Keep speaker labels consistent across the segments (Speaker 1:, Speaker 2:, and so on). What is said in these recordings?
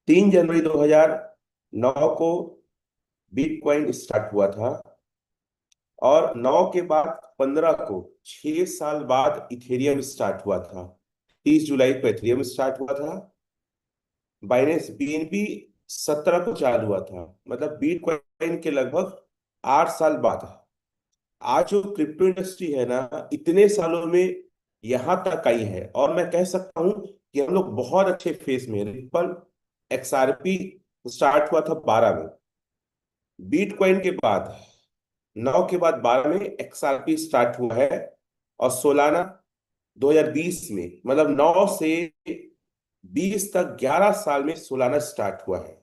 Speaker 1: 3 जनवरी 2009 को bitcoin start हुआ था, और 9 के बाद 15 को, 6 साल बाद इथेरियम स्टार्ट हुआ था। 30 जुलाई को इथेरियम स्टार्ट हुआ था। बाइनेंस बीएनबी 17 को चालू हुआ था। मतलब बिटकॉइन के लगभग 8 साल बाद आज जो क्रिप्टो इंडस्ट्री है ना, इतने सालों में यहां तक आई है। और मैं कह सकता हूं कि हम लोग बहुत अच्छे फेस में हैं। रिपल एक्सआरपी स्टार्ट हुआ था 12 में, बिटकॉइन के बाद 9 के बाद 12 में एक्सआरपी स्टार्ट हुआ है, और सोलाना 2020 में, मतलब 9 से 20 तक 11 साल में सोलाना स्टार्ट हुआ है।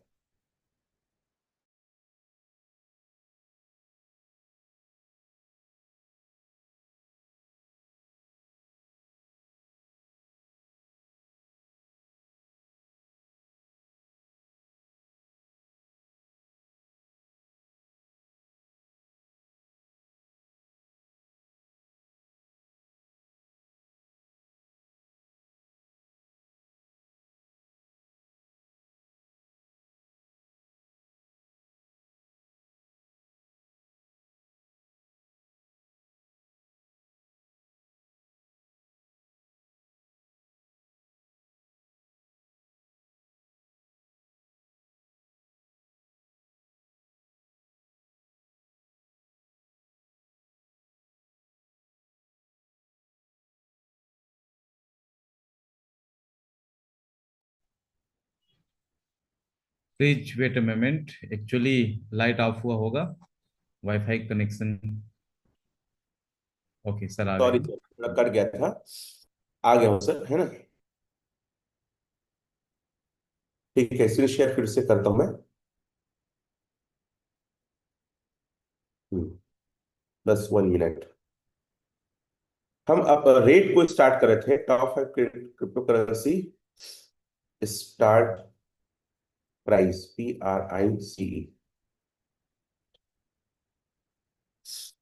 Speaker 2: Please wait a moment, actually light off हुआ होगा, वाईफाई कनेक्शन। ओके सर, आ गए
Speaker 1: सॉरी
Speaker 2: हम।
Speaker 1: सर, थोड़ा कट गया था। आ गया हूँ सर, है ना। ठीक है, स्क्रीन शेयर फिर से करता हूँ मैं। हम्म, बस 1 मिनट। हम अब रेट को स्टार्ट कर रहे थे। Top 5 crypto currency start price, PRICE।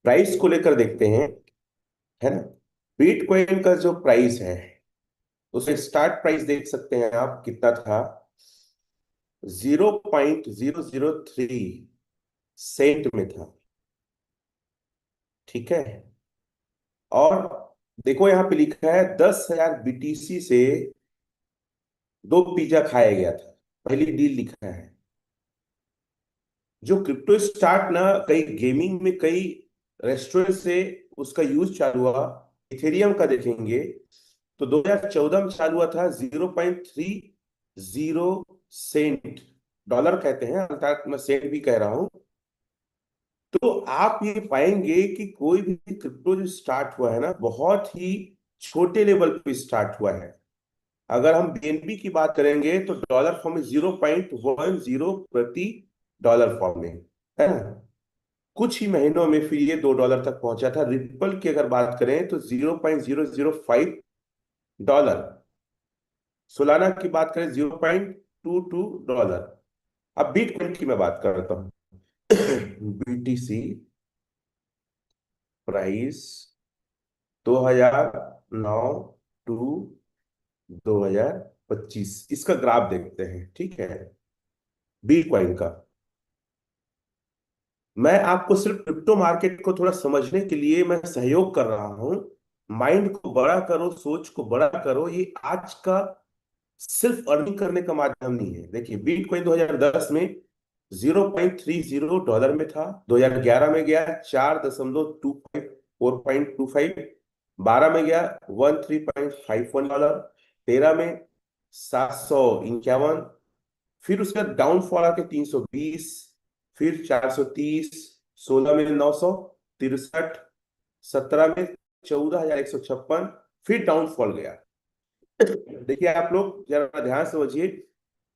Speaker 1: Price को लेकर देखते हैं, है ना। बिटकॉइन का जो प्राइस है, उसे स्टार्ट प्राइस देख सकते हैं आप, कितना था। 0.003 में था। ठीक है। और देखो यहाँ पे लिखा है 10,000 BTC से 2 पिज्जा खाया गया था। पहली डील लिखा है। जो क्रिप्टो स्टार्ट ना, कई गेमिंग में कई रेस्टोरेंट से उसका यूज चालू हुआ। इथेरियम का देखेंगे तो 2014 में चालू हुआ था। 0.30 सेंट, डॉलर कहते हैं, अर्थात मैं सेंट भी कह रहा हूं। तो आप ये पाएंगे कि कोई भी क्रिप्टो जो स्टार्ट हुआ है ना, बहुत ही छोटे लेवल पे स्टार्ट हुआ है। अगर हम बीएनबी की बात करेंगे तो डॉलर फॉर्म में 0.10 प्रति डॉलर फॉर्म में, है ना। कुछ ही महीनों में फिर ये $2 तक पहुंचा था। रिपल की अगर बात करें तो 0.005 डॉलर। सोलाना की बात करें $0.22। अब बिटकॉइन की मैं बात करता हूँ। BTC प्राइस 2009 टू 2025, इसका ग्राफ देखते हैं, ठीक है। बिटकॉइन का मैं आपको सिर्फ क्रिप्टो मार्केट को थोड़ा समझने के लिए मैं सहयोग कर रहा हूं। माइंड को बड़ा करो, सोच को बड़ा करो। ये आज का सिर्फ अर्निंग करने का माध्यम नहीं है। देखिए, बिटकॉइन 2010 में 0.30 डॉलर में था। 2011 में गया 4.25, 4.25। 12 में गया 13.51 डॉलर। 13 में 751। फिर उसका डाउनफॉल आके 320, फिर 430। 16 में 963। 17 में 14,156। फिर डाउनफॉल गया। देखिए, आप लोग जरा ध्यान से समझिए।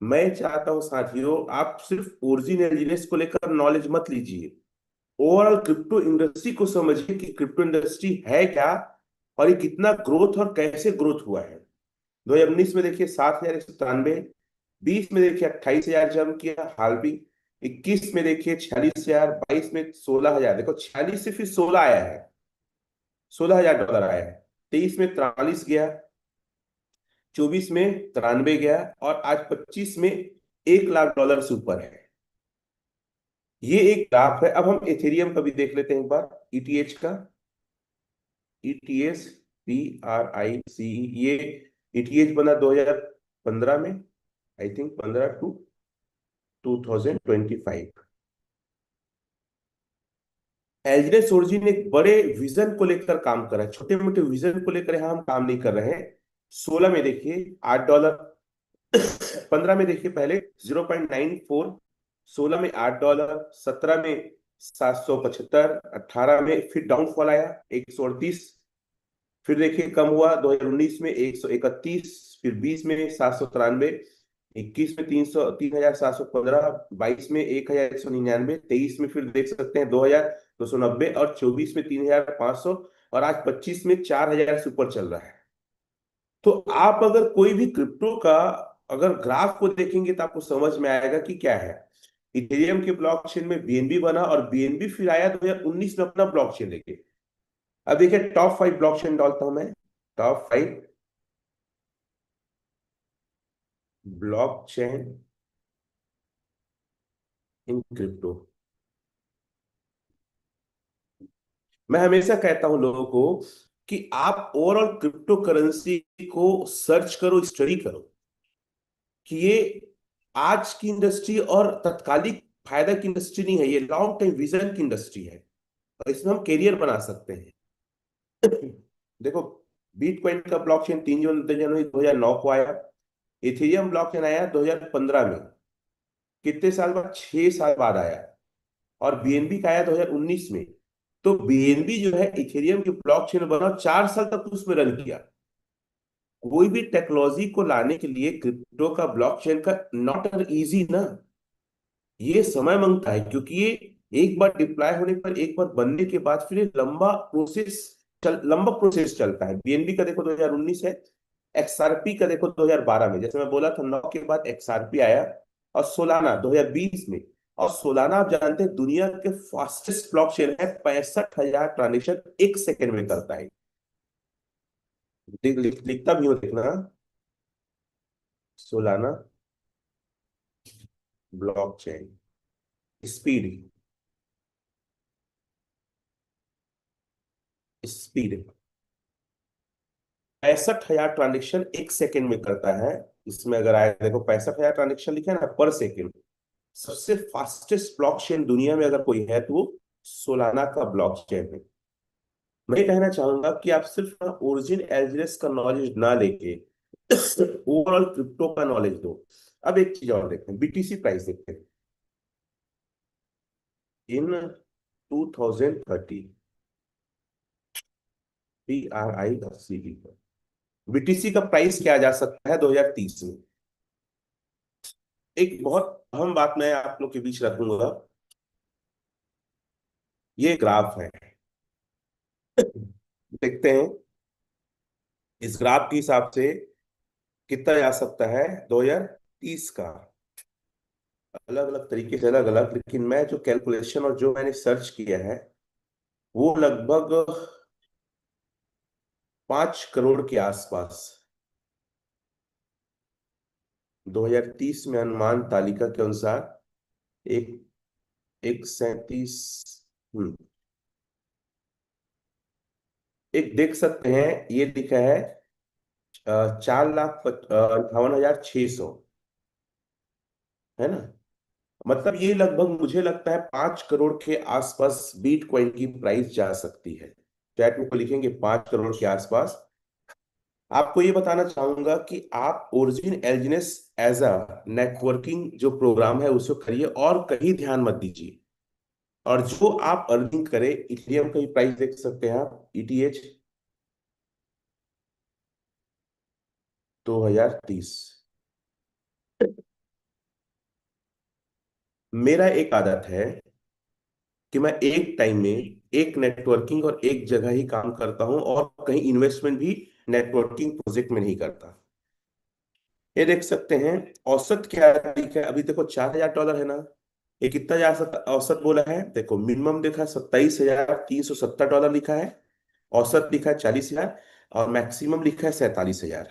Speaker 1: मैं चाहता हूं साथियों, आप सिर्फ ओरिजिनलिटीनेस को लेकर नॉलेज मत लीजिए। ओवरऑल क्रिप्टो इंडस्ट्री को समझिए कि क्रिप्टो इंडस्ट्री है क्या, और ये कितना ग्रोथ और कैसे ग्रोथ हुआ है। 2019 में देखिए 7,193। 20 में देखिए 28,000 जंप किया हाल भी। 21 में देखिए 46,000। 22 में 16,000। देखो, 46 से फिर 16 आया है, $16,000 आया है। 23 में 43 गया। 24 में 93 गया, और आज 25 में $1 लाख से ऊपर है। ये एक ग्राफ है। अब हम इथेरियम का भी देख लेते हैं एक बार, ईटीएच का। ईटीएस, PRICE, ये ईटीएच बना 2015 में, आई थिंक 15 टू 2025। एल्जिनस ओरिजिन एक बड़े विजन को लेकर काम कर रहा है, छोटे मोटे विजन को लेकर यहाँ हम काम नहीं कर रहे हैं। 16 में देखिए $8, 15 में देखिए पहले 0.94, 16 में $8, 17 में 775, 18 में फिर डाउनफॉल आया 138, फिर देखिए कम हुआ 2019 में 131, फिर 20 में 793, 21 में 3715, 22 में 1199, 23 में फिर देख सकते हैं 2290, और 24 में 3500, और आज 25 में 4000 से ऊपर चल रहा है। तो आप अगर कोई भी क्रिप्टो का अगर ग्राफ को देखेंगे तो आपको समझ में आएगा कि क्या है। इथेरियम के ब्लॉकचेन में बीएनबी बना, और बीएनबी फिर आया 2019 में अपना ब्लॉकचेन लेके। अब देखिए टॉप 5 ब्लॉकचेन डालता हूं मैं, टॉप 5 ब्लॉकचेन इन क्रिप्टो। मैं हमेशा कहता हूं लोगों को कि आप ओवरऑल क्रिप्टो करेंसी को सर्च करो, स्टडी करो कि ये आज की इंडस्ट्री और तत्कालिक फायदा की इंडस्ट्री नहीं है, ये लॉन्ग टाइम विजन की इंडस्ट्री है, और इसमें हम करियर बना सकते हैं। देखो, बिटकॉइन का ब्लॉकचेन 3 जनवरी 2009 को आया। इथेरियम ब्लॉकचेन आया 2015 में। कितने साल बाद? 6 साल बाद आया। और बीएनबी का आया 2019 में। तो बीएनबी जो है इथेरियम के ब्लॉकचेन बना, 4 साल तक उसमें रन किया। कोई भी टेक्नोलॉजी को लाने के लिए क्रिप्टो का ब्लॉकचेन का नॉट एन इजी ना, ये समय मांगता है, क्योंकि ये एक बार डिप्लॉय होने पर, एक बार बनने के बाद फिर ये लंबा प्रोसेस चलता है। बीएनबी का देखो 2019 है, एक्सआरपी का देखो 2012 में, जैसे मैं बोला था 9 के बाद एक्सआरपी आया, और सोलाना 2020 में। और सोलाना आप जानते हैं दुनिया के फास्टेस्ट ब्लॉकचेन है, 65,000 ट्रांजेक्शन 1 सेकेंड में करता है। लिखता भी हो, देखना, Solana blockchain speed, speed 65,000 transaction 1 second में करता है। इसमें अगर आए देखो 65,000 ट्रांजेक्शन लिखे है ना पर सेकेंड। सबसे फास्टेस्ट ब्लॉकचेन दुनिया में अगर कोई है तो वो सोलाना का ब्लॉकचेन है। मैं कहना चाहूंगा कि आप सिर्फ ओरिजिन एल्जिनस का नॉलेज ना लेके ओवरऑल क्रिप्टो का नॉलेज दो। अब एक चीज और देखते हैं, बीटीसी प्राइस देखते हैं इन 2030, PRICE पर बीटीसी का प्राइस क्या जा सकता है 2030 में। एक बहुत अहम बात मैं आप लोग के बीच रखूंगा, ये ग्राफ है, देखते हैं इस ग्राफ के हिसाब से कितना जा सकता है 2030 का। अलग अलग तरीके से अलग अलग, लेकिन मैं जो कैलकुलेशन और जो मैंने सर्च किया है वो लगभग 5 करोड़ के आसपास 2030 में अनुमान तालिका के अनुसार। एक एक 37, एक देख सकते हैं, ये लिखा है 4,58,600, है ना। मतलब ये लगभग मुझे लगता है 5 करोड़ के आसपास बिटकॉइन की प्राइस जा सकती है। चैट में को लिखेंगे 5 करोड़ के आसपास। आपको ये बताना चाहूंगा कि आप ओरिजिन एल्जिनस एज अ नेटवर्किंग जो प्रोग्राम है उसको करिए, और कहीं ध्यान मत दीजिए। और जो आप अर्निंग करें, इथेरियम का ही प्राइस देख सकते हैं आप, ईटीएच 2030। मेरा एक आदत है कि मैं एक टाइम में एक नेटवर्किंग और एक जगह ही काम करता हूं, और कहीं इन्वेस्टमेंट भी नेटवर्किंग प्रोजेक्ट में नहीं करता। ये देख सकते हैं औसत क्या लिखा है, अभी देखो $4,000 है ना। ये कितना जा सकता औसत बोला है, देखो मिनिमम देखा है $27,370 लिखा है, औसत लिखा है 40,000, और मैक्सिमम लिखा है 47,000।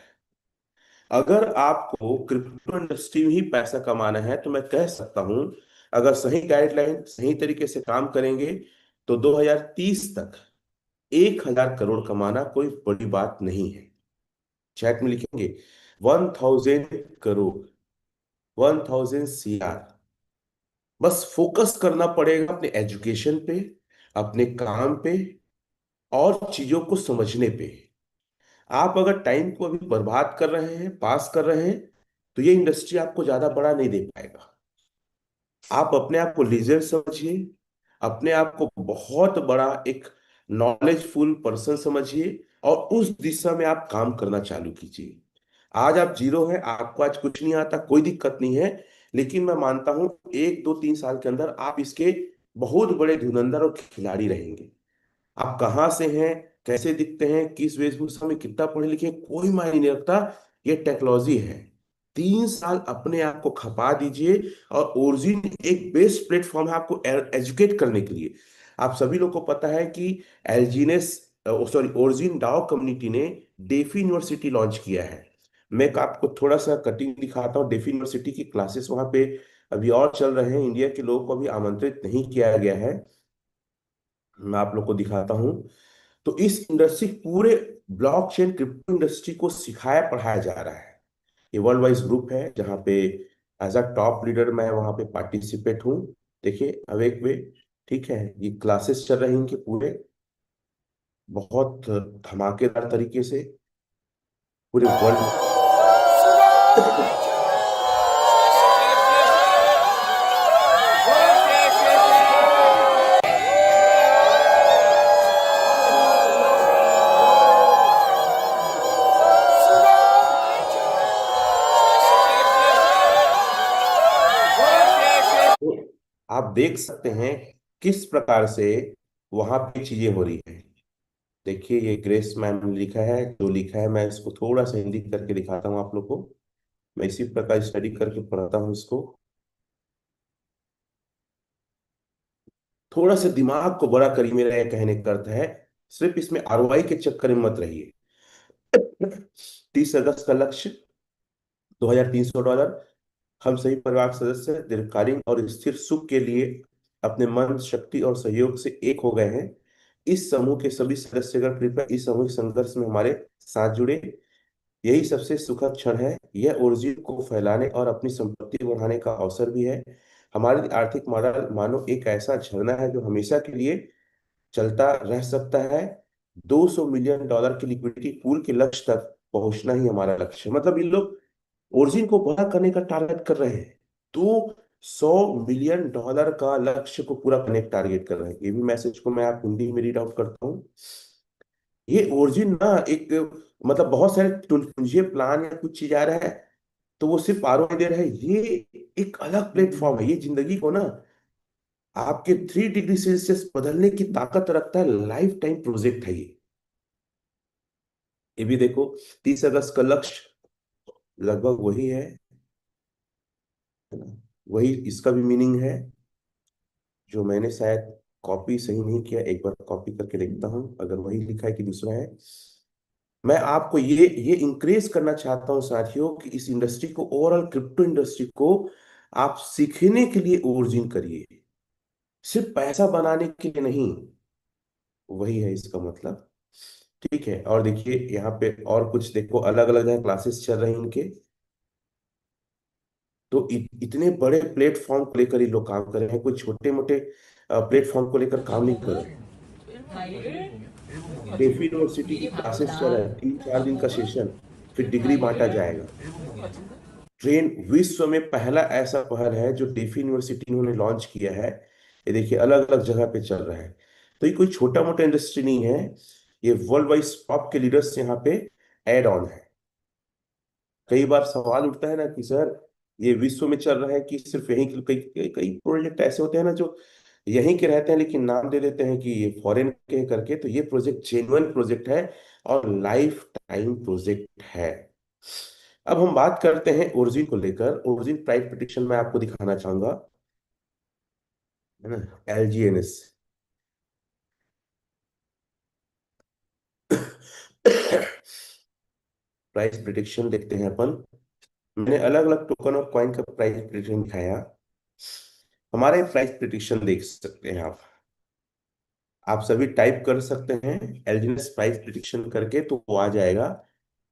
Speaker 1: अगर आपको क्रिप्टो इंडस्ट्री में ही पैसा कमाना है तो मैं कह सकता हूं, अगर सही गाइडलाइन सही तरीके से काम करेंगे तो 2030 तक 1000 करोड़ कमाना कोई बड़ी बात नहीं है। चैट में लिखेंगे 1000 करोड़, 1000 CR। बस फोकस करना पड़ेगा अपने एजुकेशन पे, अपने काम पे, और चीजों को समझने पे। आप अगर टाइम को अभी बर्बाद कर रहे हैं, पास कर रहे हैं, तो ये इंडस्ट्री आपको ज्यादा बड़ा नहीं दे पाएगा। आप अपने आप को लीजर समझिए, अपने आप को बहुत बड़ा एक नॉलेजफुल पर्सन समझिए, और उस दिशा में आप काम करना चालू कीजिए। आज आप जीरो हैं, आपको आज कुछ नहीं आता, कोई दिक्कत नहीं है। लेकिन मैं मानता हूं 1 2 3 साल के अंदर आप इसके बहुत बड़े धुरंधर और खिलाड़ी रहेंगे। आप कहाँ से हैं, कैसे दिखते हैं, किस वेशभूषा में, कितना पढ़े लिखे हैं, कोई मायने नहीं रखता। ये टेक्नोलॉजी है। 3 साल अपने आप को खपा दीजिए, और ओरिजिन एक बेस्ट प्लेटफॉर्म है आपको एजुकेट करने के लिए। आप सभी लोग को पता है कि एलजीनेस, सॉरी, ओरिजिन डाओ कम्युनिटी ने डेफी यूनिवर्सिटी लॉन्च किया है। मैं आपको थोड़ा सा कटिंग दिखाता हूँ। डेफी यूनिवर्सिटी की क्लासेस वहाँ पे अभी और चल रहे हैं। इंडिया के लोगों को अभी आमंत्रित नहीं किया गया है। मैं आप लोग को दिखाता हूँ। तो इस इंडस्ट्री, पूरे ब्लॉकचेन क्रिप्टो इंडस्ट्री को सिखाया पढ़ाया जा रहा है। ये वर्ल्ड वाइज ग्रुप है जहाँ पे एज अ टॉप लीडर मैं वहाँ पे पार्टिसिपेट हूँ। देखिए अवेक वे, ठीक है, ये क्लासेस चल रही हैं इनके पूरे, बहुत धमाकेदार तरीके से पूरे वर्ल्ड। आप देख सकते हैं किस प्रकार से वहां पे चीजें हो रही है। देखिए ये ग्रेस मैम ने लिखा है, जो लिखा है मैं इसको थोड़ा सा हिंदी करके दिखाता हूँ आप लोग को। मैं इसी प्रकार स्टडी करके पढ़ता हूँ इसको। थोड़ा सा दिमाग को बड़ा करिए, मेरा यह कहने का अर्थ है। सिर्फ इसमें आरओआई के चक्कर में मत रहिए। 30 अगस्त का लक्ष्य $2300। हम सभी परिवार के सदस्य दीर्घकालीन और स्थिर सुख के लिए अपने मन, शक्ति और सहयोग से एक हो गए हैं। इस समूह के सभी सदस्यगण कृपया इस सामूहिक संघर्ष में हमारे साथ जुड़े। यही सबसे सुखद क्षण है। यह ऊर्जा को फैलाने और अपनी संपत्ति बढ़ाने का अवसर भी है। हमारी आर्थिक मॉडल मानो एक ऐसा झरना है जो हमेशा के लिए चलता रह सकता है। $200 मिलियन की लिक्विडिटी पूल के लक्ष्य तक पहुंचना ही हमारा लक्ष्य है। मतलब ये लोग ओरिजिन को बड़ा करने का टारगेट कर रहे हैं। $200 मिलियन का लक्ष्य को पूरा करने का टारगेट कर रहे हैं। ये भी मैसेज को मैं आप हिंदी में रीड आउट करता हूँ। ये ओरिजिन ना एक, मतलब बहुत सारे तुझे प्लान या कुछ चीज आ रहा है तो वो सिर्फ आरओआई दे रहा है। ये एक अलग प्लेटफॉर्म है। ये जिंदगी को ना आपके 3 डिग्री सेल्सियस बदलने की ताकत रखता है। लाइफ टाइम प्रोजेक्ट है ये भी देखो। 30 अगस्त का लक्ष्य लगभग वही है ना? वही इसका भी मीनिंग है, जो मैंने शायद कॉपी सही नहीं किया। एक बार कॉपी करके देखता हूँ अगर वही लिखा है कि दूसरा है। मैं आपको ये इंक्रेज करना चाहता हूँ साथियों कि इस इंडस्ट्री को, ओवरऑल क्रिप्टो इंडस्ट्री को आप सीखने के लिए ओरिजिन करिए, सिर्फ पैसा बनाने के लिए नहीं। वही है इसका मतलब। ठीक है, और देखिए यहाँ पे और कुछ देखो, अलग अलग है क्लासेस चल रहे हैं इनके। तो इतने बड़े प्लेटफॉर्म को लेकर ये लोग काम कर रहे हैं, कोई छोटे मोटे प्लेटफॉर्म को लेकर काम नहीं कर रहे हैं। डेफी यूनिवर्सिटी की क्लासेस चल रहा है, 3 4 दिन का सेशन, फिर डिग्री बांटा जाएगा। ट्रेन विश्व में पहला ऐसा पहल है जो डेफी यूनिवर्सिटी इन्होंने लॉन्च किया है। ये देखिए अलग अलग जगह पे चल रहा है। तो ये कोई छोटा मोटा इंडस्ट्री नहीं है। ये वर्ल्ड वाइड टॉप के लीडर्स यहाँ पे एड ऑन है। कई बार सवाल उठता है ना कि सर ये विश्व में चल रहा है कि सिर्फ यहीं के, कई कई कई प्रोजेक्ट ऐसे होते हैं ना जो यहीं के रहते हैं लेकिन नाम दे देते हैं कि ये फॉरेन के करके। तो ये प्रोजेक्ट जेन्युइन प्रोजेक्ट है और लाइफ टाइम प्रोजेक्ट है। अब हम बात करते हैं ओरिजिन को लेकर। ओरिजिन प्राइस पिटिशन मैं आपको दिखाना चाहूंगा, है ना, LGNS। प्राइस प्रिडिक्शन देखते हैं अपन। मैंने अलग अलग टोकन और कॉइन का प्राइस प्रिडिक्शन दिखाया। हमारे प्राइस प्रिडिक्शन देख सकते हैं आप सभी टाइप कर सकते हैं एलजीएस प्राइस प्रिडिक्शन करके, तो वो आ जाएगा।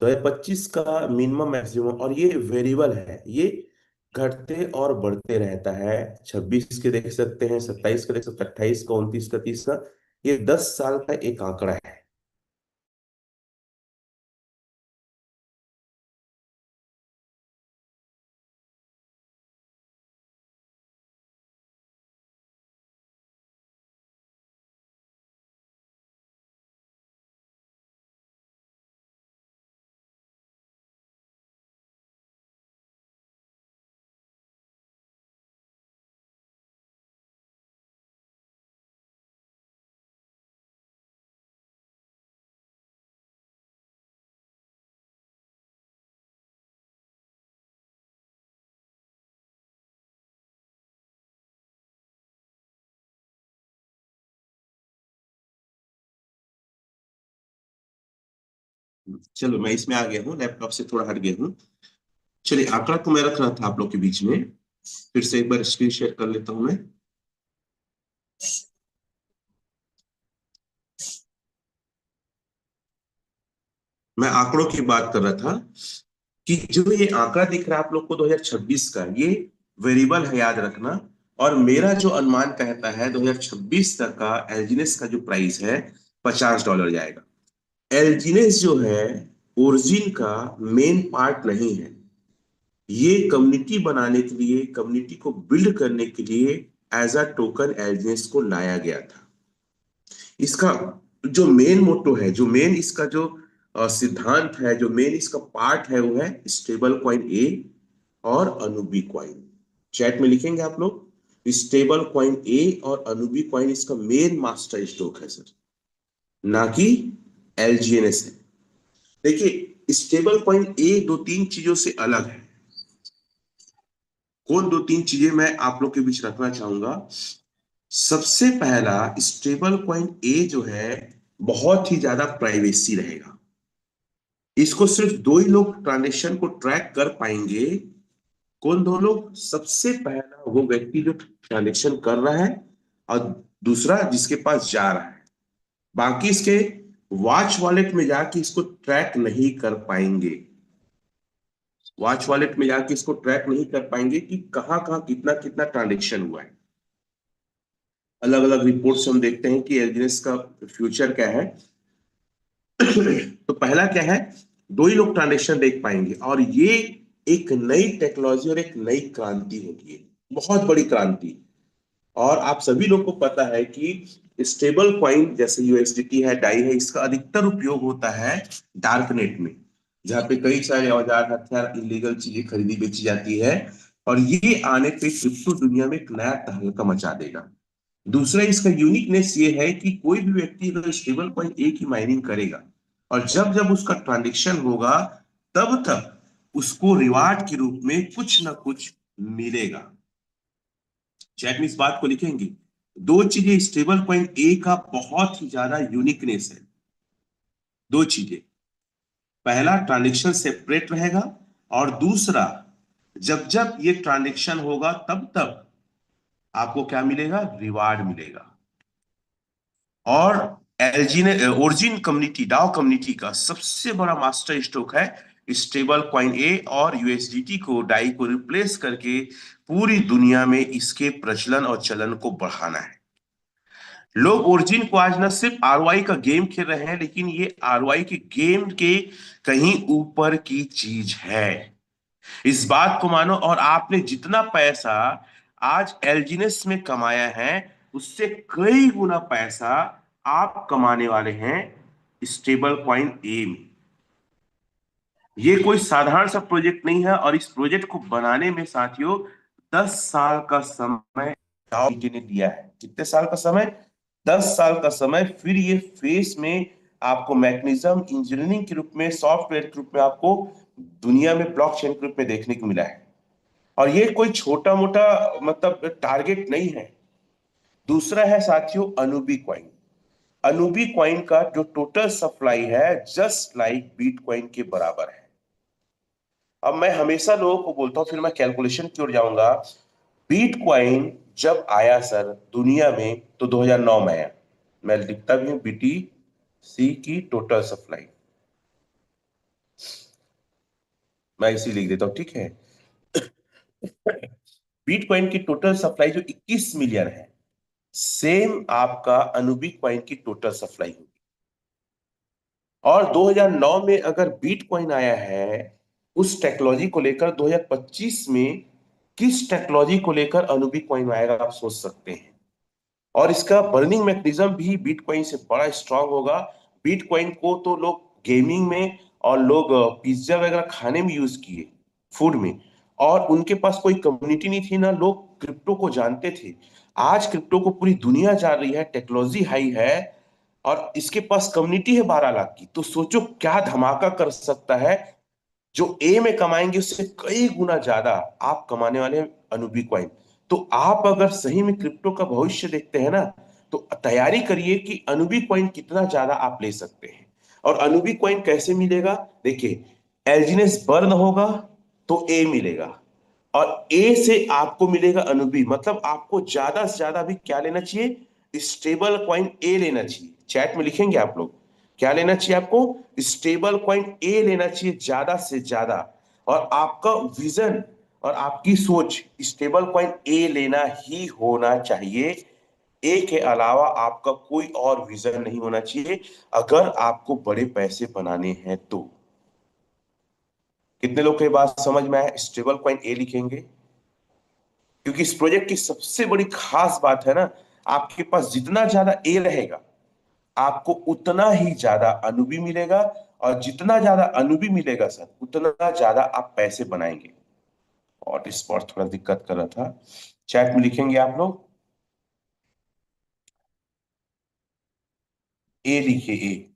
Speaker 1: 2025 का मिनिमम मैक्सिमम, और ये वेरिएबल है, ये घटते और बढ़ते रहता है। 26 के देख सकते हैं, 27 का देख सकते हैं, 28 का, 29 का, 30 का। ये 10 साल का एक आंकड़ा है। चलो मैं इसमें आ गया हूँ, लैपटॉप से थोड़ा हट गया हूँ। चलिए, आंकड़ा तो मैं रख रहा था आप लोग के बीच में, फिर से एक बार स्क्रीन शेयर कर लेता हूं मैं। मैं आंकड़ों की बात कर रहा था कि जो ये आंकड़ा दिख रहा है आप लोग को 2026 का, ये वेरिएबल है, याद रखना। और मेरा जो अनुमान कहता है 2026 तक का एलजीनेस का जो प्राइस है, $50 जाएगा। एलजीनेस जो है ओरिजिन का मेन पार्ट नहीं है। ये कम्युनिटी बनाने के लिए, कम्युनिटी को बिल्ड करने के लिए एज अ टोकन एलजीनेस को लाया गया था। इसका जो मेन मोटो है, जो मेन इसका जो सिद्धांत है, जो मेन इसका पार्ट है, वो है स्टेबल कॉइन ए और अनुबी कॉइन। चैट में लिखेंगे आप लोग, स्टेबल कॉइन ए और अनुबी कॉइन इसका मेन मास्टर स्ट्रोक है सर, ना कि एलजीएनएस है। देखिए, स्टेबल कॉइन ए दो तीन चीजों से अलग है। कौन दो तीन चीजें मैं आप लोग के बीच रखना चाहूंगा। सबसे पहला, स्टेबल कॉइन ए जो है बहुत ही ज्यादा प्राइवेसी रहेगा। इसको सिर्फ दो ही लोग ट्रांजेक्शन को ट्रैक कर पाएंगे। कौन दो लोग? सबसे पहला वो व्यक्ति जो ट्रांजेक्शन कर रहा है, और दूसरा जिसके पास जा रहा है। बाकी इसके वॉच वॉलेट में जाके इसको ट्रैक नहीं कर पाएंगे। वॉच वॉलेट में जाके इसको ट्रैक नहीं कर पाएंगे कि कहाँ कहाँ कितना कितना ट्रांजेक्शन हुआ है। अलग अलग रिपोर्ट्स हम देखते हैं कि एलजीएस का फ्यूचर क्या है। तो पहला क्या है, दो ही लोग ट्रांजेक्शन देख पाएंगे, और ये एक नई टेक्नोलॉजी और एक नई क्रांति होगी, बहुत बड़ी क्रांति। और आप सभी लोग को पता है कि स्टेबल कॉइन जैसे यूएसडीटी है, डाई है, इसका अधिकतर उपयोग होता है डार्क नेट में, जहाँ पे कई सारे औजार, हथियार, इलीगल चीजें खरीदी बेची जाती है। और ये आने पे क्रिप्टो दुनिया में एक नया तहलका मचा देगा। दूसरा, इसका यूनिकनेस ये है कि कोई भी व्यक्ति अगर स्टेबल कॉइन ए की माइनिंग करेगा, और जब जब उसका ट्रांजेक्शन होगा, तब तक उसको रिवार्ड के रूप में कुछ ना कुछ मिलेगा। चैट में इस बात को लिखेंगे। दो चीजें स्टेबल कॉइन ए का बहुत ही ज्यादा यूनिकनेस है। दो चीजें, पहला ट्रांजेक्शन सेपरेट रहेगा, और दूसरा जब जब ये ट्रांजेक्शन होगा तब तब आपको क्या मिलेगा? रिवार्ड मिलेगा। और एलजी ने ओरिजिन कम्युनिटी, डाओ कम्युनिटी का सबसे बड़ा मास्टर स्ट्रोक है स्टेबल कॉइन ए और यूएसडीटी को, डाई को रिप्लेस करके पूरी दुनिया में इसके प्रचलन और चलन को बढ़ाना है। लोग ओरिजिन को आज न सिर्फ आरओआई का गेम खेल रहे हैं, लेकिन ये आरओआई के गेम के कहीं ऊपर की चीज है। इस बात को मानो, और आपने जितना पैसा आज एलजीनेस में कमाया है, उससे कई गुना पैसा आप कमाने वाले हैं स्टेबल कॉइन ए में। ये कोई साधारण सा प्रोजेक्ट नहीं है, और इस प्रोजेक्ट को बनाने में साथियों 10 साल का समय जी ने दिया है। कितने साल का समय? 10 साल का समय। फिर ये फेस में आपको मैकेनिज्म इंजीनियरिंग के रूप में, सॉफ्टवेयर के रूप में आपको दुनिया में ब्लॉकचेन के रूप में देखने को मिला है। और ये कोई छोटा मोटा मतलब टारगेट नहीं है। दूसरा है साथियों अनुबी कॉइन। अनुबी कॉइन का जो टोटल सप्लाई है जस्ट लाइक बिटकॉइन के बराबर है। अब मैं हमेशा लोगों को बोलता हूँ, फिर मैं कैलकुलेशन की ओर जाऊंगा। बिटकॉइन जब आया सर दुनिया में तो 2009 में आया। मैं लिखता भी हूँ BTC की टोटल सप्लाई, मैं इसी लिख देता हूँ, ठीक है। बिटकॉइन की टोटल सप्लाई जो 21 मिलियन है, सेम आपका अनुबिटकॉइन की टोटल सप्लाई होगी। और 2009 में अगर बिटकॉइन आया है उस टेक्नोलॉजी को लेकर, 2025 में किस टेक्नोलॉजी को लेकर अनुबिटकॉइन आएगा आप सोच सकते हैं। और इसका बर्निंग मैकेनिज्म भी बिटकॉइन से बड़ा स्ट्रांग होगा। बिटकॉइन को तो लोग गेमिंग में और लोग पिज्जा वगैरह खाने में यूज किए, फूड में, और उनके पास कोई कम्युनिटी नहीं थी ना, लोग क्रिप्टो को जानते थे। आज क्रिप्टो को पूरी दुनिया जान रही है, टेक्नोलॉजी हाई है, और इसके पास कम्युनिटी है 12 लाख की। तो सोचो क्या धमाका कर सकता है। जो ए में कमाएंगे उससे कई गुना ज्यादा आप कमाने वाले हैं अनुबी कॉइन। तो आप अगर सही में क्रिप्टो का भविष्य देखते हैं ना, तो तैयारी करिए कि अनुबी कॉइन कितना ज्यादा आप ले सकते हैं। और अनुबी कॉइन कैसे मिलेगा, देखिए, एल्जीनेस बर्न होगा तो ए मिलेगा, और ए से आपको मिलेगा अनुबी। मतलब आपको ज्यादा से ज्यादा भी क्या लेना चाहिए, स्टेबल कॉइन ए लेना चाहिए। चैट में लिखेंगे आप लोग, क्या लेना चाहिए आपको, स्टेबल कॉइन ए लेना चाहिए ज्यादा से ज्यादा। और आपका विजन और आपकी सोच स्टेबल कॉइन ए लेना ही होना चाहिए। ए के अलावा आपका कोई और विजन नहीं होना चाहिए अगर आपको बड़े पैसे बनाने हैं तो। कितने लोग को ये बात समझ में आया, स्टेबल कॉइन ए लिखेंगे। क्योंकि इस प्रोजेक्ट की सबसे बड़ी खास बात है ना, आपके पास जितना ज्यादा ए रहेगा आपको उतना ही ज्यादा अनुबी मिलेगा, और जितना ज्यादा अनुबी मिलेगा सर उतना ज्यादा आप पैसे बनाएंगे। और इस पर थोड़ा दिक्कत कर रहा था, चैट में लिखेंगे आप लोग, ए लिखिए, ए।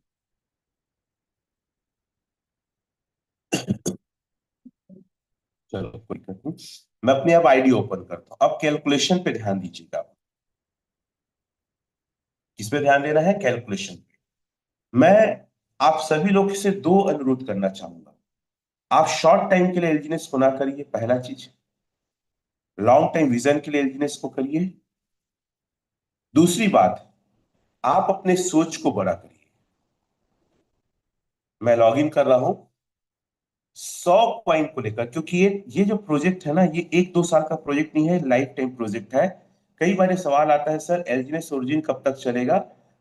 Speaker 1: चलो कोई दिक्कत नहीं, मैं अपनी अब आईडी ओपन करता हूं। अब कैलकुलेशन पे ध्यान दीजिएगा। किस पे ध्यान देना है, कैलकुलेशन पे। मैं आप सभी लोग से दो अनुरोध करना चाहूंगा। आप शॉर्ट टाइम के लिए एलिजिनेस को ना करिए, पहला चीज। लॉन्ग टाइम विजन के लिए एलिजिनेस को करिए। दूसरी बात, आप अपने सोच को बड़ा करिए। मैं लॉगिन कर रहा हूं 100 कॉइन को लेकर, क्योंकि ये जो प्रोजेक्ट है ना, ये 1-2 साल का प्रोजेक्ट नहीं है, लाइफ टाइम प्रोजेक्ट है। कई बार ये सवाल आता है, सर एलजीनेस ओरिजिन कब तक चलेगा।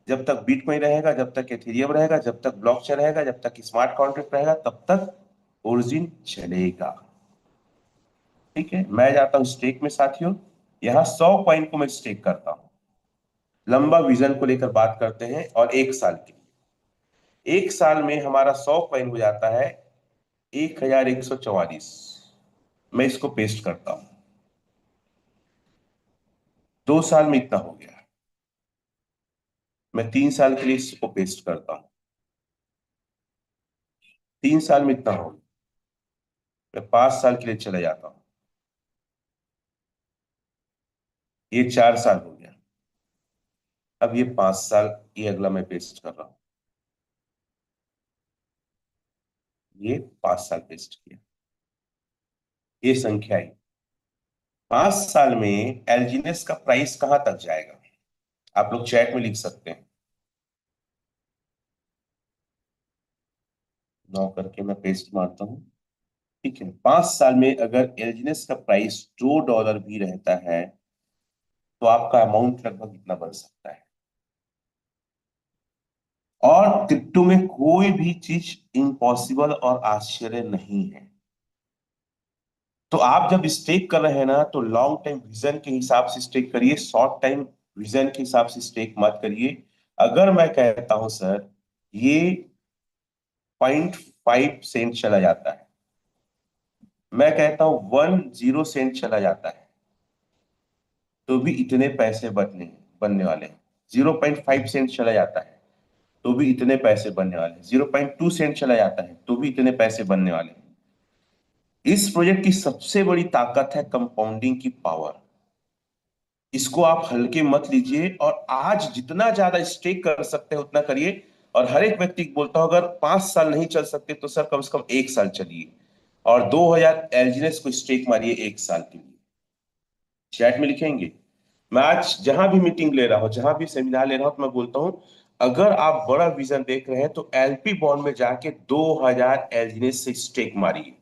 Speaker 1: जब तक बिटकॉइन रहेगा, जब तक एथेरियम रहेगा, जब तक ब्लॉकचेन रहेगा, जब तक स्मार्ट कॉन्ट्रैक्ट रहेगा, तब तक ओरिजिन चलेगा। ठीक है, मैं जाता हूं स्टेक में साथियों। यहाँ 100 कॉइन को मैं स्टेक करता हूं। लंबा विजन को लेकर बात करते हैं, और 1 साल के, 1 साल में हमारा 100 कॉइन हो जाता है 1144। मैं इसको पेस्ट करता हूं, 2 साल में इतना हो गया। मैं 3 साल के लिए इसको पेस्ट करता हूं, 3 साल में इतना हो गया। मैं 5 साल के लिए चले जाता हूं, ये 4 साल हो गया। अब ये 5 साल, ये अगला मैं पेस्ट कर रहा हूं, ये 5 साल पेस्ट किया, ये संख्या आई। 5 साल में एलजीनेस का प्राइस कहां तक जाएगा, आप लोग चैट में लिख सकते हैं। 9 करके मैं पेस्ट मारता हूं। ठीक है, 5 साल में अगर एलजीनेस का प्राइस $2 भी रहता है तो आपका अमाउंट लगभग इतना बन सकता है। और क्रिप्टो में कोई भी चीज इम्पॉसिबल और आश्चर्य नहीं है। तो आप जब स्टेक कर रहे हैं ना, तो लॉन्ग टाइम विजन के हिसाब से स्टेक करिए, शॉर्ट टाइम विजन के हिसाब से स्टेक मत करिए। अगर मैं कहता हूं सर ये 0.5 सेंट चला जाता है, मैं कहता हूं 10 सेंट चला जाता है, तो भी इतने पैसे बनने वाले हैं। 0.5 सेंट चला जाता है तो भी इतने पैसे बनने वाले हैं। 0.2 सेंट चला जाता है तो भी इतने पैसे बनने वाले हैं। इस प्रोजेक्ट की सबसे बड़ी ताकत है कंपाउंडिंग की पावर। इसको आप हल्के मत लीजिए, और आज जितना ज्यादा स्टेक कर सकते हैं उतना करिए। और हर एक व्यक्ति को बोलता हूं, अगर 5 साल नहीं चल सकते तो सर कम से कम 1 साल चलिए। और 2000 एलजीएनएस को स्टेक मारिए 1 साल के लिए। चैट में लिखेंगे। मैं आज जहां भी मीटिंग ले रहा हूं, जहां भी सेमिनार ले रहा हूं, तो मैं बोलता हूं अगर आप बड़ा विजन देख रहे हैं तो एलपी बॉन्ड में जाके 2000 एलजीएनएस से स्टेक मारिए।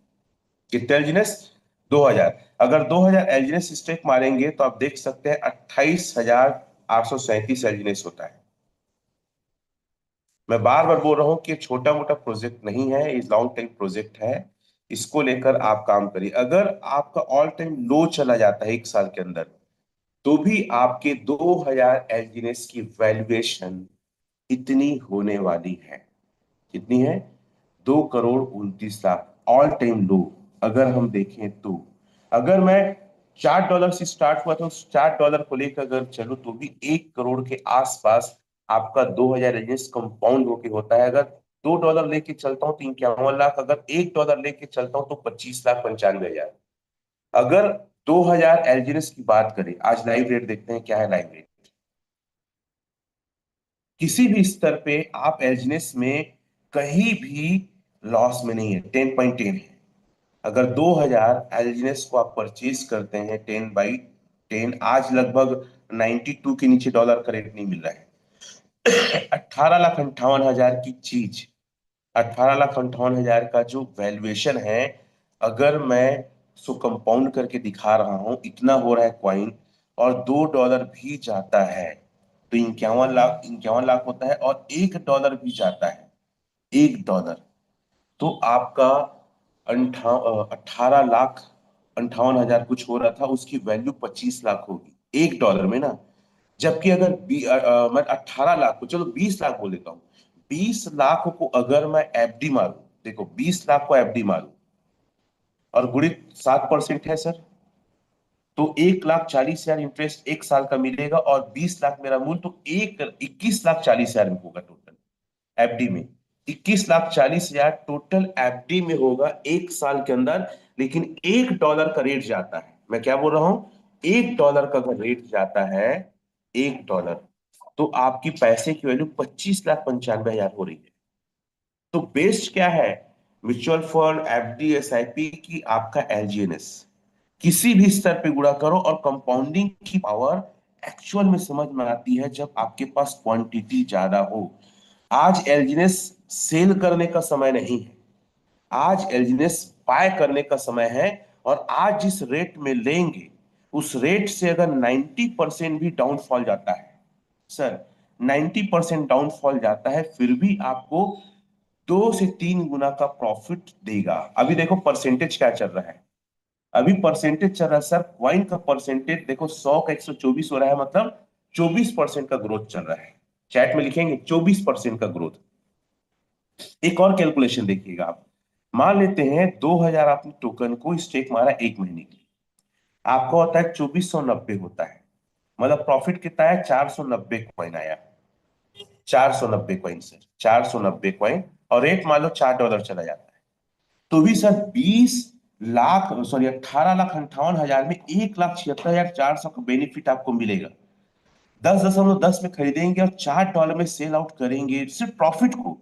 Speaker 1: कितने एलजीएनएस? 2000। अगर 2000 एलजीएनएस स्टेक मारेंगे तो आप देख सकते हैं 28,837 एलजीएनएस होता है। मैं बार बार बोल रहा हूं कि छोटा मोटा प्रोजेक्ट नहीं है, ये लॉन्ग टाइम प्रोजेक्ट है। इसको लेकर आप काम करिए। अगर आपका ऑल टाइम लो चला जाता है 1 साल के अंदर, तो भी आपके 2000 एलजीएनएस की वैल्यूएशन इतनी होने वाली है। कितनी है? 2,29,00,000 ऑल टाइम लो। अगर हम देखें तो अगर मैं $4 से स्टार्ट हुआ था, उस $4 को लेकर अगर चलो तो भी 1 करोड़ के आसपास आपका 2000 एजेंस कंपाउंड होके होता है। अगर $2 लेके चलता हूं तो 51 लाख, अगर $1 लेके चलता हूं तो 25,95,000। अगर 2000 एलजीएस की बात करें, आज लाइव रेट देखते हैं क्या है लाइव रेट। किसी भी स्तर पे आप एलजीएस में कहीं भी लॉस में नहीं है, 10.10 है। अगर 2000 एलजीएस को आप परचेज करते हैं 10/10, आज लगभग 92 के नीचे डॉलर का रेट नहीं मिल रहा है। 18,58,000 की चीज, 18,58,000 का जो वैल्यूएशन है, अगर मैं उसको कंपाउंड करके दिखा रहा हूं, इतना हो रहा है क्वाइन, और $2 भी जाता है तो 51 लाख होता है, और $1 भी जाता है, $1, तो आपका 18,58,000 कुछ हो रहा था, उसकी वैल्यू 25 लाख होगी $1 में ना। जबकि अगर मैं 18 लाख को, चलो 20 लाख बोल देता हूँ, 20 लाख को अगर मैं एफडी मारूं, देखो 20 लाख को एफडी मारूं और गुणित 7% है सर, तो 1,40,000 इंटरेस्ट 1 साल का मिलेगा, और 20 लाख मेरा मूल, तो 21,40,000 में होगा टोटल एफडी में। 21,40,000 टोटल एफडी में होगा 1 साल के अंदर। लेकिन $1 का रेट जाता है, मैं क्या बोल रहा हूं, $1 का अगर रेट जाता है, $1, तो आपकी पैसे की वैल्यू 25,95,000 हो रही है। तो बेस्ट क्या है? म्यूचुअल फंड, एफडी, एसआईपी की आपका एलजीएनएस किसी भी स्तर पे गुणा करो, और कंपाउंडिंग की पावर एक्चुअल में समझ में आती है जब आपके पास क्वांटिटी ज्यादा हो। आज एलजीएनएस सेल करने का समय नहीं है, आज एलजीएनएस बाय करने का समय है। और आज जिस रेट में लेंगे, उस रेट से अगर 90% भी डाउनफॉल जाता है सर, 90% डाउनफॉल जाता है, फिर भी आपको 2 से 3 गुना का प्रॉफिट देगा। अभी देखो परसेंटेज क्या चल रहा है, अभी परसेंटेज चल रहा है सर, क्वाइन का परसेंटेज देखो, 100 का 124 हो रहा है, मतलब 24% का ग्रोथ चल रहा है। चैट में लिखेंगे 24% का ग्रोथ। एक और कैलकुलेशन देखिएगा आप। मान लेते हैं 2000 आपने टोकन को स्टेक मारा 1 महीने के लिए, आपका होता है 2490 होता है, मतलब प्रॉफिट कितना है, 490 कॉइन आया। 490 कॉइन सर, 490 कॉइन, और रेट मान लो $4 चला जाता है, तो भी सर 20 लाख, सॉरी 18,58,000 में 1,76,400 का बेनिफिट आपको मिलेगा। 10.10 में खरीदेंगे और $4 में सेल आउट करेंगे, सिर्फ प्रॉफिट को।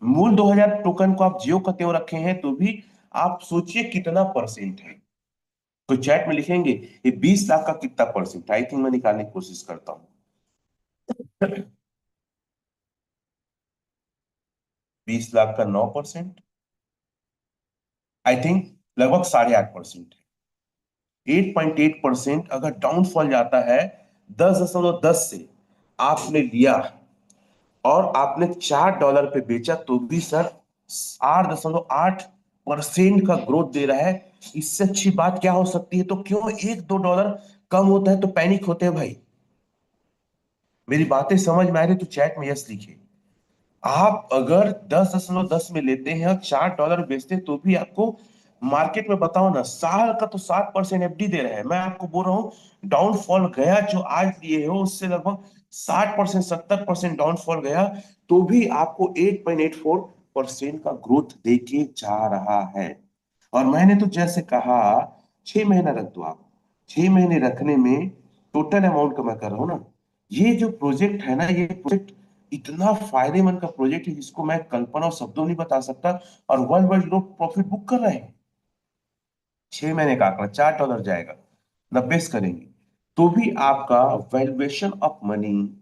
Speaker 1: मूल 2000 टोकन को आप जियो का त्यों रखे हैं, तो भी आप सोचिए कितना परसेंट है। तो चैट में लिखेंगे ये 20 लाख का कितना परसेंट, आई थिंक मैं निकालने की कोशिश करता हूं। 20 लाख का 9%, आई थिंक लगभग 8.5% है। 8.8% अगर डाउनफॉल जाता है 10.10 से, आपने लिया और आपने $4 पे बेचा, तो भी सर 8.8% का ग्रोथ दे रहा है। इससे अच्छी बात क्या हो सकती है? तो क्यों 1-2 डॉलर कम होता है तो पैनिक होते हैं भाई? मेरी बातें समझ में आ रही तो चैट में यस लिखिए। आप अगर 10.10 में लेते हैं और $4 बेचते हैं, तो भी आपको मार्केट में बताओ ना, साल का तो 7% एफडी दे रहे हैं। मैं आपको बोल रहा हूं डाउनफॉल गया जो आज लिए हो, उससे लगभग 60%, 70% डाउनफॉल गया, तो भी आपको 8.84% का ग्रोथ देके जा रहा है। और मैंने तो जैसे कहा 6 महीना रख दो आप, 6 महीने रखने में टोटल अमाउंट का मैं कर रहा हूं ना, ये जो प्रोजेक्ट है ना, ये प्रोजेक्ट इतना फायदेमंद का प्रोजेक्ट है जिसको मैं कल्पना और शब्दों नहीं बता सकता, और वर्ल्ड वाइड लोग प्रॉफिट बुक कर रहे हैं। 6 महीने का आंकड़ा $4 जाएगा, 90 करेंगे तो भी आपका वैल्यूएशन ऑफ मनी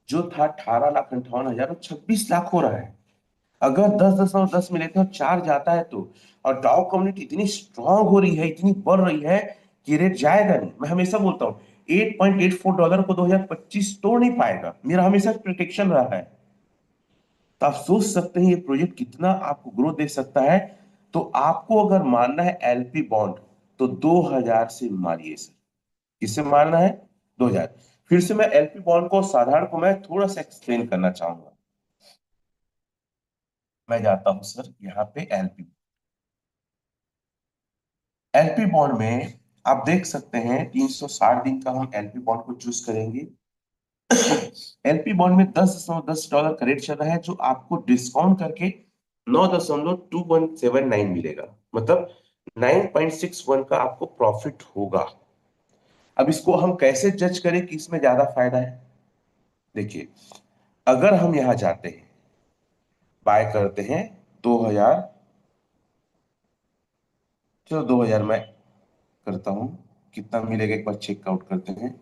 Speaker 1: जो था 18,58,000 और 26 लाख हो रहा है। अगर 10.10 मिले थे और 4 जाता है तो, और डाउ कम्युनिटी इतनी स्ट्रांग हो रही है, इतनी बढ़ रही है कि रेट जाएगा नहीं। मैं हमेशा बोलता हूँ $8.84 को 2025 तोड़ नहीं पाएगा, मेरा हमेशा प्रिडिक्शन रहा है। तो आप सोच सकते हैं ये प्रोजेक्ट कितना आपको ग्रोथ दे सकता है। तो आपको अगर मानना है एलपी बॉन्ड तो 2000 से मारिए सर। किससे मारना है? 2000। फिर से मैं एलपी बॉन्ड को साधारण को मैं थोड़ा सा एक्सप्लेन करना चाहूंगा। मैं जाता हूं सर यहाँ पे एलपी, एलपी बॉन्ड में आप देख सकते हैं 360 दिन का हम एलपी बॉन्ड को चूज करेंगे। एलपी बॉन्ड में $10.10 का रेट चल रहा है, जो आपको डिस्काउंट करके 9.2179 मिलेगा, मतलब 9.61 का आपको प्रॉफिट होगा। अब इसको हम कैसे जज करें कि इसमें ज्यादा फायदा है? देखिए, अगर हम यहां जाते हैं, बाय करते हैं 2000, चलो 2000 मैं करता हूं, कितना मिलेगा एक बार चेक आउट करते हैं।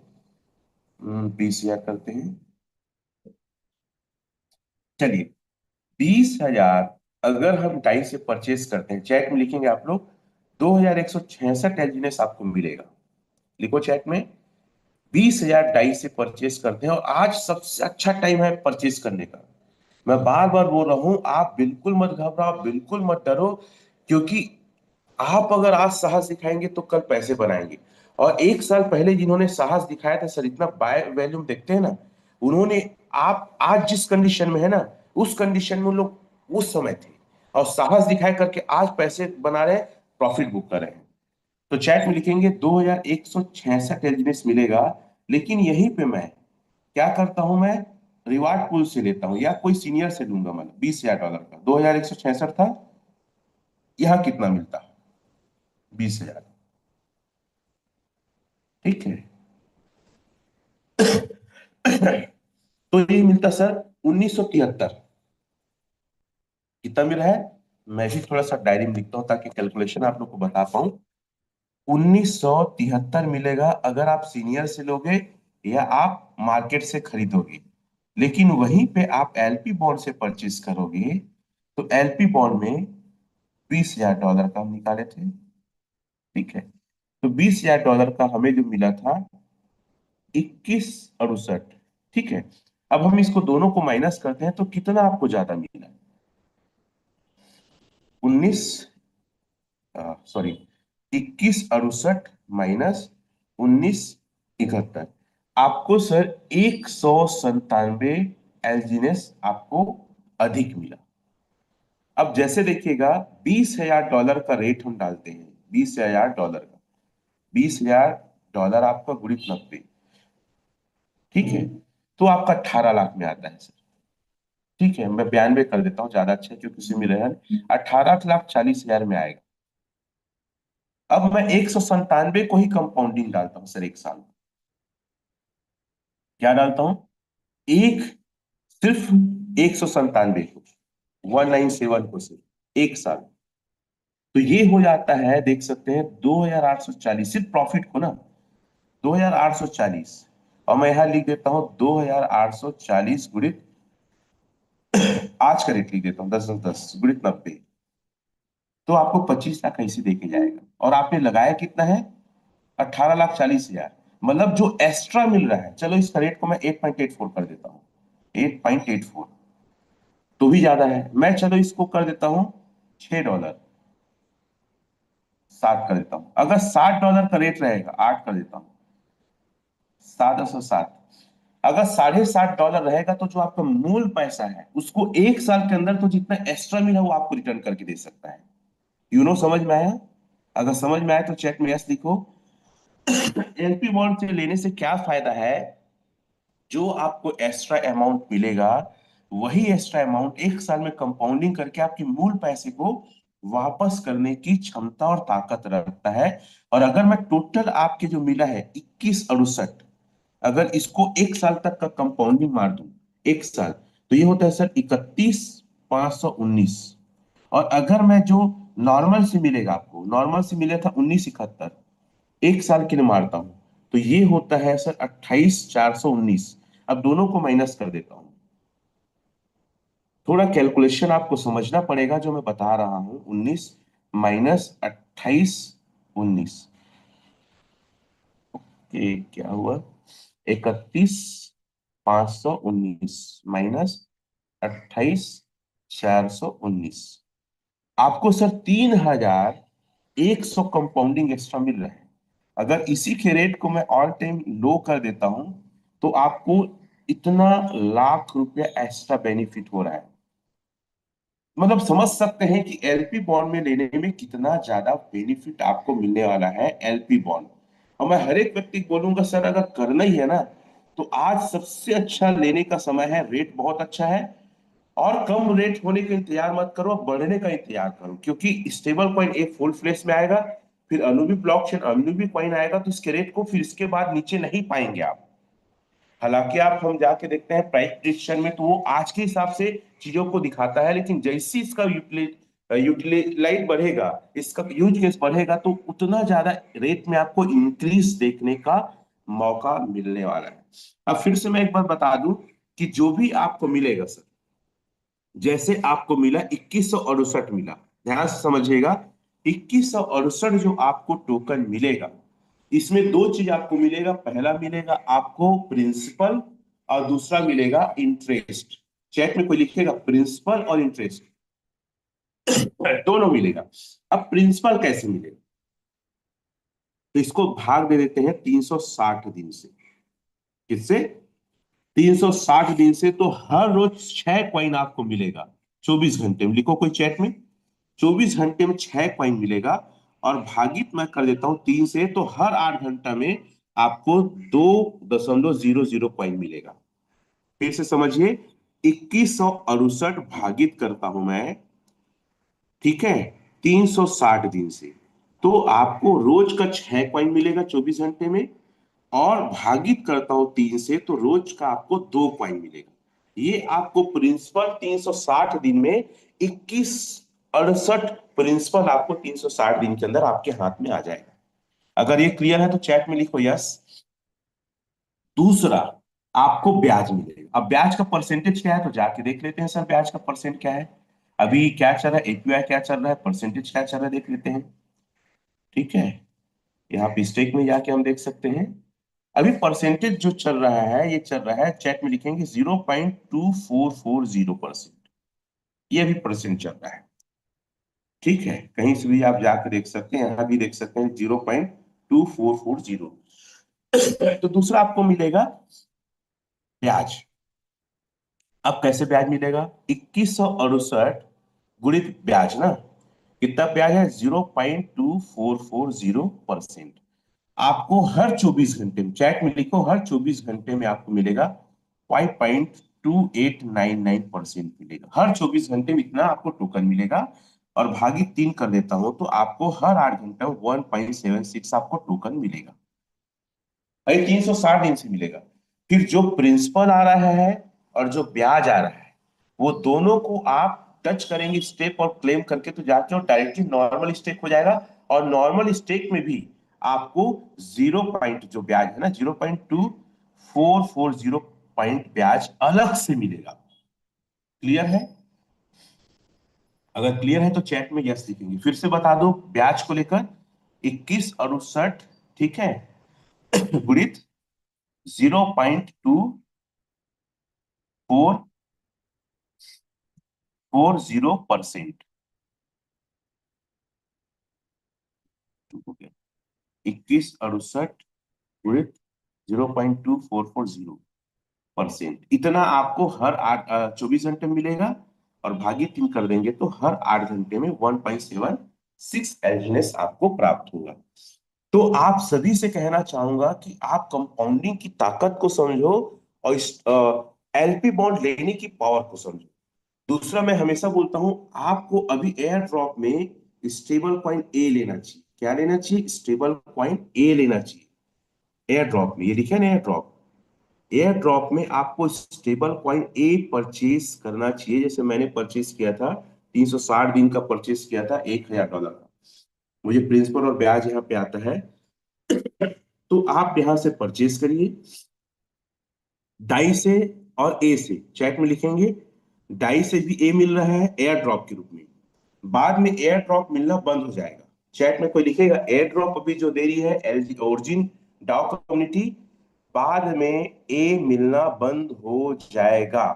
Speaker 1: 20,000 करते हैं, चलिए 20,000 अगर हम डाई से परचेस करते हैं, चैट में लिखेंगे आप लोग, 2166 एलजीनेस आपको मिलेगा। लिखो चैट में, 20,000 डाई से परचेस करते हैं और आज सबसे अच्छा टाइम है परचेस करने का। मैं बार बार बोल रहा हूं, आप बिल्कुल मत घबराओ, बिल्कुल मत डरो, क्योंकि आप अगर आज साहस दिखाएंगे तो कल पैसे बनाएंगे। और 1 साल पहले जिन्होंने साहस दिखाया था सर, इतना बाय वैल्यूम देखते हैं ना, उन्होंने, आप आज जिस कंडीशन में है ना, उस कंडीशन में उन लोग उस समय थे और साहस दिखाए करके आज पैसे बना रहे हैं, प्रॉफिट बुक कर रहे हैं। तो चैट में लिखेंगे 2166 एलजीनेस मिलेगा। लेकिन यहीं पे मैं क्या करता हूं, मैं रिवार्ड पूल से लेता हूं या कोई सीनियर से लूंगा। मैं $20,000 का 2166 था, यहां कितना मिलता? 20,000। ठीक है। तो ये मिलता सर 1973। कितना मिला है? मैं भी थोड़ा सा डायरी में लिखता हूं ताकि कैलकुलेशन आप लोग को बता पाऊं। 1973 मिलेगा अगर आप सीनियर से लोगे या आप मार्केट से खरीदोगे। लेकिन वहीं पे आप एलपी बॉन्ड से परचेज करोगे तो एलपी बॉन्ड में $20,000 का हम निकाले थे। ठीक है, तो $20,000 का हमें जो मिला था 2168। ठीक है, अब हम इसको दोनों को माइनस करते हैं तो कितना आपको ज्यादा मिला? 19, सॉरी, 2168 माइनस 1971, आपको सर 197 एलजीनेस आपको अधिक मिला। अब जैसे देखिएगा, $20,000 का रेट हम डालते हैं, $20,000 का, $20,000 आपका गुणित 90, ठीक है, तो आपका 18 लाख में आता है सर। ठीक है, मैं 92 कर देता हूँ, ज्यादा अच्छा है क्योंकि उसी में रहा है। 18,40,000 में आएगा। अब मैं 197 को ही कंपाउंडिंग डालता हूं सर, एक साल में। क्या डालता हूं? एक, सिर्फ 197 को, 197 को सिर्फ एक साल। तो ये हो जाता है, देख सकते हैं, 2,840 सिर्फ प्रॉफिट को ना, 2,840। और मैं यहां लिख देता हूं 2,840 गुणित, आज का रेट लिख देता हूं 10 गुणित 90, तो आपको 25 लाख ऐसे देके जाएगा। और आपने लगाया कितना है? 18,40,000। मतलब जो एक्स्ट्रा मिल रहा है, चलो इसका रेट को मैं 8.84 कर देता हूं, 8.84, तो भी ज्यादा है। मैं चलो इसको कर देता हूं $6, 7 कर देता हूं। अगर $60 का रेट रहेगा, 8 कर देता हूं, 707। अगर $60.5 रहेगा तो जो आपका मूल पैसा है उसको एक साल के अंदर तो जितना एक्स्ट्रा मिला वो आपको रिटर्न करके दे सकता है। समझ में आया? अगर समझ में आया तो चेक में यस लिखो। एलपी बॉन्ड से लेने से क्या फायदा है? जो आपको एक्स्ट्रा अमाउंट मिलेगा, वही एक्स्ट्रा अमाउंट एक साल में कंपाउंडिंग करके आपके मूल पैसे को वापस करने की क्षमता और ताकत रखता है। और अगर मैं टोटल आपके जो मिला है 2168, अगर इसको एक साल तक का कंपाउंडिंग मार दूं, एक साल, तो ये होता है सर 31,519। और अगर मैं जो नॉर्मल से मिलेगा आपको, नॉर्मल से मिला था 1971, एक साल के लिए मारता हूं तो ये होता है सर 28,419। अब दोनों को माइनस कर देता हूं, थोड़ा कैलकुलेशन आपको समझना पड़ेगा जो मैं बता रहा हूं। 19 माइनस 28, 19, ये क्या हुआ, 31,519 माइनस 28,419। आपको सर 3,100 कंपाउंडिंग एक्स्ट्रा मिल रहा है। अगर इसी के रेट को मैं ऑल टाइम लो कर देता हूं तो आपको इतना लाख रुपया एक्स्ट्रा बेनिफिट हो रहा है। मतलब समझ सकते हैं कि एलपी बॉन्ड में लेने में कितना ज्यादा बेनिफिट आपको मिलने वाला है एलपी बॉन्ड। और मैं हर एक व्यक्ति को बोलूंगा सर अगर करना ही है ना तो आज सबसे अच्छा लेने का समय है, रेट बहुत अच्छा है। और कम रेट होने का इंतजार मत करो, बढ़ने का इंतजार करो, क्योंकि स्टेबल कॉइन एक फुल फ्लेश में आएगा, फिर अनुबी ब्लॉकचेन अनुबी कॉइन आएगा तो इसके रेट को फिर इसके बाद नीचे नहीं पाएंगे आप। हालांकि आप हम जाके देखते हैं प्राइस प्रिडिक्शन में तो वो आज के हिसाब से चीजों को दिखाता है, लेकिन जैसे इसका यूटिलाइज बढ़ेगा, इसका यूज केस बढ़ेगा तो उतना ज्यादा रेट में आपको इंक्रीज देखने का मौका मिलने वाला है। अब फिर से मैं एक बार बता दूं कि जो भी आपको मिलेगा सर, जैसे आपको मिला 2168 मिला, ध्यान से समझिएगा, 2168 जो आपको टोकन मिलेगा, इसमें दो चीज आपको मिलेगा। पहला मिलेगा आपको प्रिंसिपल और दूसरा मिलेगा इंटरेस्ट। चेक में कोई लिखेगा प्रिंसिपल और इंटरेस्ट, दोनों मिलेगा। अब प्रिंसिपल कैसे मिलेगा, तो इसको भाग दे देते हैं 360 दिन से। किससे? 360 दिन से। तो हर रोज 6 कॉइन आपको मिलेगा 24 घंटे में। लिखो कोई चैट में, 24 घंटे में 6 कॉइन मिलेगा। और भागित मैं कर देता हूं 3 से, तो हर 8 घंटा में आपको 2.00 कॉइन मिलेगा। फिर से समझिए, 2168 भागित करता हूं मैं, ठीक है, 360 दिन से, तो आपको रोज का 6 कॉइन मिलेगा 24 घंटे में। और भागित करता हूं 3 से तो रोज का आपको 2 कॉइन मिलेगा। ये आपको प्रिंसिपल 360 दिन में 2168 प्रिंसिपल आपको 360 दिन के अंदर आपके हाथ में आ जाएगा। अगर ये क्लियर है तो चैट में लिखो यस। दूसरा, आपको ब्याज मिलेगा। अब ब्याज का परसेंटेज क्या है तो जाके देख लेते हैं सर, ब्याज का परसेंट क्या है, अभी क्या चल रहा है, एपीआई क्या चल रहा है, परसेंटेज क्या चल रहा है, देख लेते हैं। ठीक है, यहाँ पे स्टेक में जाके हम देख सकते हैं। अभी परसेंटेज जो चल रहा है ये चल रहा है, चैट में लिखेंगे 0.2440%। ये अभी परसेंट चल रहा है। ठीक है, कहीं से भी आप जाके देख सकते हैं, यहां भी देख सकते हैं 0.2440। तो दूसरा आपको मिलेगा ब्याज। अब कैसे ब्याज मिलेगा, 2168 गुणित ब्याज ना, कितना ब्याज है, 0.2440%। आपको हर 24 घंटे में, चैट में लिखो, हर 24 घंटे में आपको मिलेगा 5.2899% मिलेगा। हर 24 घंटे में इतना आपको टोकन मिलेगा। और भागित 3 कर देता हूं तो आपको हर 8 घंटे में 1.76 आपको टोकन मिलेगा। भाई 360 दिन से मिलेगा। फिर जो प्रिंसिपल आ रहा है और जो ब्याज आ रहा है, वो दोनों को आप टच करेंगे स्टेप और क्लेम करके तो जाके और डायरेक्टली नॉर्मल स्टेक हो जाएगा। और नॉर्मल स्टेक में भी आपको 0 पॉइंट जो ब्याज है ना, 0.2440 ब्याज अलग से मिलेगा। क्लियर है? अगर क्लियर है तो चैट में यस लिखेंगे। फिर से बता दो ब्याज को लेकर, 2168, ठीक है, गुणित 0.2440%। 2168 गुणित 0.2440%, इतना आपको हर 24 घंटे में मिलेगा। और भागी 3 कर देंगे तो हर 8 घंटे में 1.76 एलजीएस आपको प्राप्त होगा। तो आप सभी से कहना चाहूंगा कि आप कंपाउंडिंग की ताकत को समझो और इस एलपी बॉन्ड लेने की पावर को समझो। दूसरा, मैं हमेशा बोलता हूं आपको अभी एयर ड्रॉप में स्टेबल कॉइन ए लेना चाहिए। क्या लेना चाहिए? स्टेबल कॉइन ए लेना चाहिए। एयर ड्रॉप में ये लिखे ना, एयर ड्रॉप, एयर ड्रॉप में आपको स्टेबल कॉइन ए परचेज करना चाहिए। जैसे मैंने परचेज किया था 360 दिन का परचेस किया था $1000 का। मुझे प्रिंसिपल और ब्याज यहाँ पे आता है। तो आप यहां से परचेस करिए डाई से और ए से, चैट में लिखेंगे डाई से भी ए मिल रहा है एयर ड्रॉप के रूप में। बाद में एयर ड्रॉप मिलना बंद हो जाएगा। चैट में कोई लिखेगा एयर ड्रॉप अभी जो दे रही है एलजी ओरिजिन डाउ कम्युनिटी, बाद में ए मिलना बंद हो जाएगा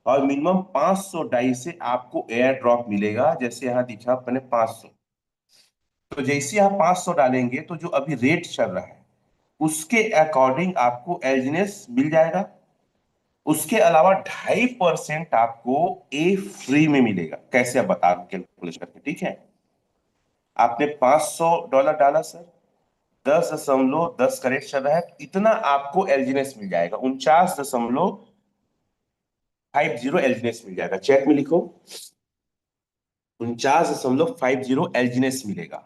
Speaker 1: और मिनिमम 500 डाई से आपको एयर ड्रॉप मिलेगा। जैसे यहां दिखा मैंने 500, तो जैसे आप 500 डालेंगे तो जो अभी रेट चल रहा है उसके अकॉर्डिंग आपको एलजीनेस मिल जाएगा। उसके अलावा 2.5% आपको ए फ्री में मिलेगा। कैसे आप बता दूं कैलकुलेशन करके, ठीक है। आपने $500 डाला सर, 10.10 का रेट चल रहा है, तो इतना आपको एलजीनेस मिल जाएगा, 49.50 एलजीनेस मिल जाएगा। चेक में लिखो 49.50 एलजीनेस मिलेगा।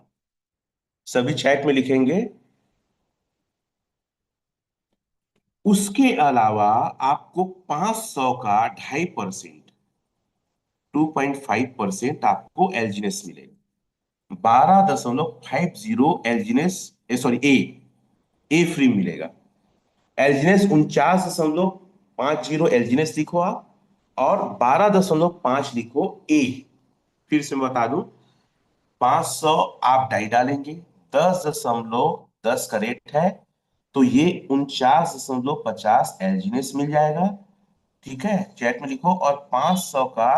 Speaker 1: सभी चैट में लिखेंगे। उसके अलावा आपको 500 का 2.5%, 2.5% आपको एलजीनेस मिलेगा। 12.50 एलजीनेस, सॉरी ए फ्री मिलेगा। एलजीनेस 49.50 एलजीनेस लिखो आप, और 12.5 लिखो ए। फिर से मैं बता दूं, 500 आप डाई डालेंगे, 10.10 का रेट है, तो ये 49.50 एलजीनेस मिल जाएगा। ठीक है, चैट में लिखो, और 500 का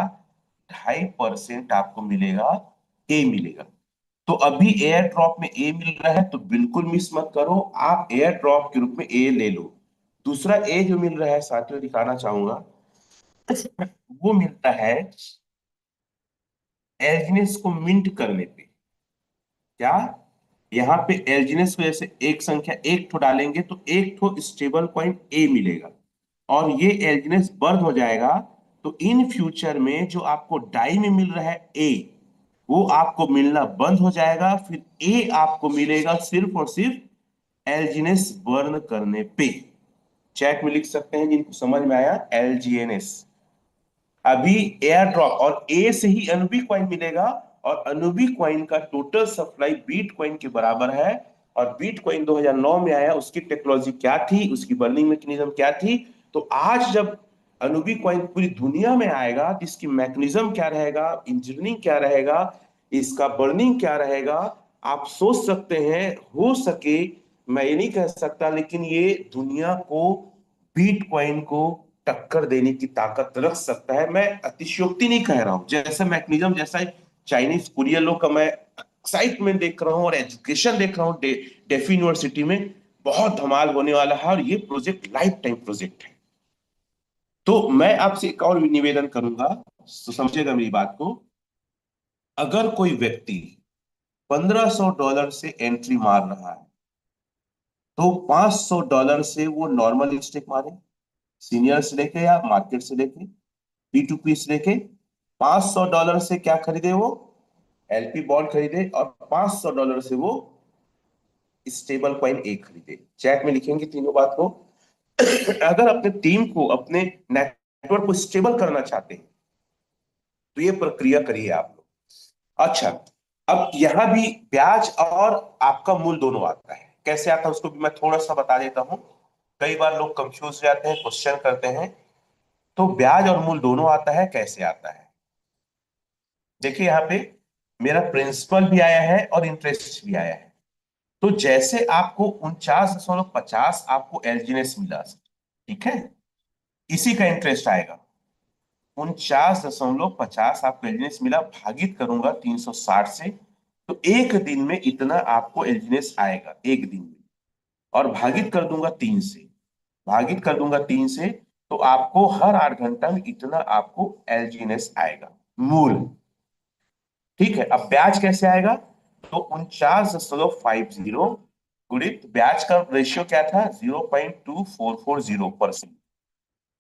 Speaker 1: 2.5% आपको मिलेगा, ए मिलेगा। तो अभी एयर ड्रॉप में ए मिल रहा है, तो बिल्कुल मिस मत करो, आप एयर ड्रॉप के रूप में ए ले लो। दूसरा ए जो मिल रहा है साथियों, दिखाना चाहूंगा, वो मिलता है एलजीनेस को मिंट करने पे। क्या, यहाँ पे एलजीनेस को जैसे एक संख्या एक ठो डालेंगे तो एक ठो स्टेबल कॉइन ए मिलेगा, और ये एलजीनेस बर्न हो जाएगा, तो इन फ्यूचर में जो आपको डाई में मिल रहा है ए, वो आपको मिलना बंद हो जाएगा। फिर ए आपको मिलेगा सिर्फ और सिर्फ एलजीनेस बर्न करने पे। चैट में लिख सकते हैं जिनको समझ में आया, एलजीएनएस। अभी एयर ड्रॉप और ए से ही अनुबी कॉइन मिलेगा, और अनुबी कॉइन का टोटल सप्लाई बीट कॉइन के बराबर है। और बीट कॉइन 2009 में आया, उसकी टेक्नोलॉजी क्या थी, उसकी बर्निंग मैकेनिज्म क्या थी। तो आज जब अनुबी कॉइन पूरी दुनिया में आएगा तो इसकी मैकेनिज्म क्या रहेगा, इंजीनियरिंग क्या रहेगा, इसका बर्निंग क्या रहेगा, आप सोच सकते हैं। हो सके, मैं ये नहीं कह सकता, लेकिन ये दुनिया को, बिटकॉइन को टक्कर देने की ताकत रख सकता है। मैं अतिशयोक्ति नहीं कह रहा हूं, जैसा मैकेनिज्म, जैसा चाइनीज कुरियर लोग का मैं एक्साइटमेंट देख रहा हूं और एजुकेशन देख रहा हूं, डेफी यूनिवर्सिटी में बहुत धमाल होने वाला है, और ये प्रोजेक्ट लाइफ टाइम प्रोजेक्ट है। तो मैं आपसे एक और निवेदन करूंगा, तो समझेगा मेरी बात को। अगर कोई व्यक्ति $1500 से एंट्री मार रहा है, तो $500 से वो नॉर्मल स्टेक मारे, सीनियर से लेके या मार्केट से लेके, P2P से लेके। $500 से क्या खरीदे वो, एलपी बॉन्ड खरीदे, और $500 से वो स्टेबल कॉइन ए खरीदे। चैट में लिखेंगे तीनों बात को। अगर अपने टीम को, अपने नेटवर्क को स्टेबल करना चाहते हैं, तो ये प्रक्रिया करिए आप लोग। अच्छा, अब यहां भी ब्याज और आपका मूल दोनों आता है। कैसे आता है उसको भी मैं थोड़ा सा बता देता हूं। कई बार लोग कंफ्यूज हो जाते हैं, क्वेश्चन करते हैं। तो ब्याज और मूल दोनों आता है, कैसे आता है, देखिए यहाँ पे मेरा प्रिंसिपल भी आया है और इंटरेस्ट भी आया है। तो जैसे आपको 49.50 आपको एलजीनेस मिला, ठीक है, इसी का इंटरेस्ट आएगा। 49.50 आपको एलजीनेस मिला, भागित करूंगा 360 से, तो एक दिन में इतना आपको एलजीनेस आएगा, एक दिन में। और भागित कर दूंगा 3 से, भागित कर दूंगा 3 से, तो आपको हर 8 घंटा में इतना आपको एलजीनेस आएगा, मूल। ठीक है, अब ब्याज कैसे आएगा, तो 49.50 गुणित ब्याज का रेशियो क्या था, 0.2440%।